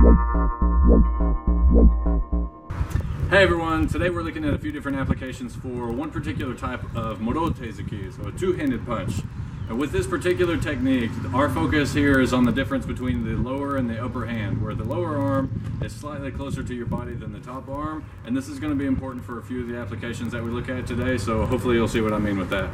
Hey everyone, today we're looking at a few different applications for one particular type of Morote Zuki, so a two-handed punch. And with this particular technique, our focus here is on the difference between the lower and the upper hand, where the lower arm is slightly closer to your body than the top arm, and this is going to be important for a few of the applications that we look at today, so hopefully you'll see what I mean with that.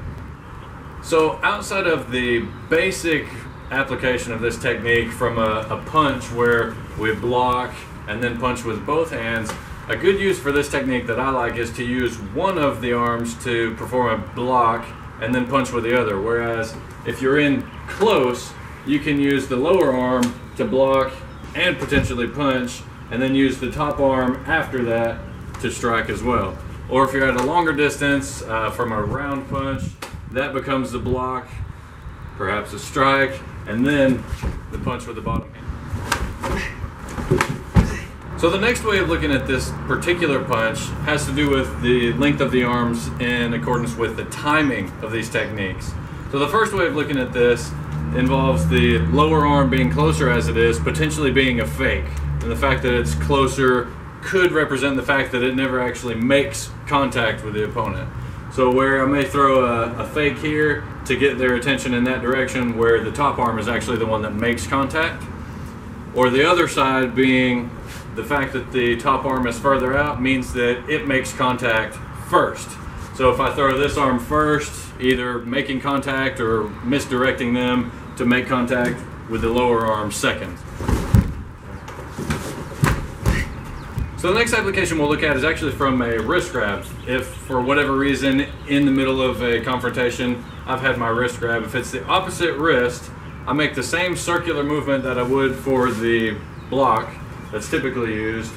So outside of the basic application of this technique from a punch where we block and then punch with both hands, a good use for this technique that I like is to use one of the arms to perform a block and then punch with the other. Whereas if you're in close, you can use the lower arm to block and potentially punch, and then use the top arm after that to strike as well. Or if you're at a longer distance from a round punch, that becomes the block, perhaps a strike, and then the punch with the bottom hand. So the next way of looking at this particular punch has to do with the length of the arms in accordance with the timing of these techniques. So the first way of looking at this involves the lower arm being closer as it is, potentially being a fake. And the fact that it's closer could represent the fact that it never actually makes contact with the opponent. So where I may throw a fake here to get their attention in that direction, where the top arm is actually the one that makes contact. Or the other side being the fact that the top arm is further out means that it makes contact first. So if I throw this arm first, either making contact or misdirecting them to make contact with the lower arm second. So the next application we'll look at is actually from a wrist grab. If for whatever reason in the middle of a confrontation I've had my wrist grab, if it's the opposite wrist, I make the same circular movement that I would for the block that's typically used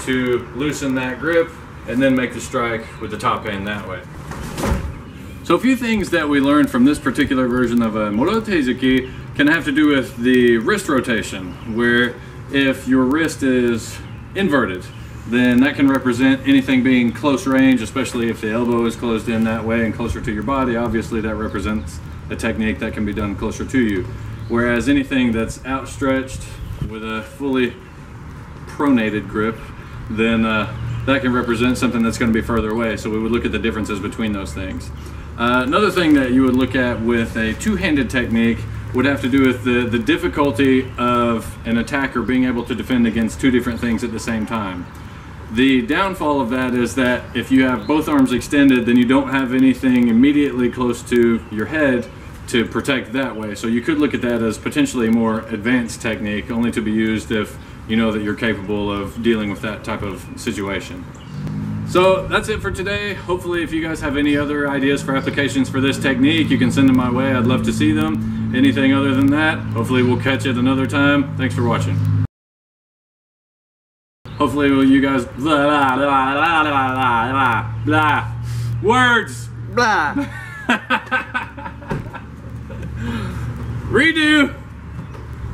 to loosen that grip and then make the strike with the top hand that way. So a few things that we learned from this particular version of a Morote Zuki can have to do with the wrist rotation, where if your wrist is inverted, then that can represent anything being close range, especially if the elbow is closed in that way and closer to your body. Obviously that represents a technique that can be done closer to you. Whereas anything that's outstretched with a fully pronated grip, then that can represent something that's going to be further away. So we would look at the differences between those things. Another thing that you would look at with a two-handed technique would have to do with the difficulty of an attacker being able to defend against two different things at the same time. The downfall of that is that if you have both arms extended, then you don't have anything immediately close to your head to protect that way. So you could look at that as potentially a more advanced technique, only to be used if you know that you're capable of dealing with that type of situation. So that's it for today. Hopefully if you guys have any other ideas for applications for this technique, you can send them my way. I'd love to see them. Anything other than that, hopefully we'll catch it another time. Thanks for watching. Hopefully you guys blah blah blah blah blah blah blah words Blah. redo.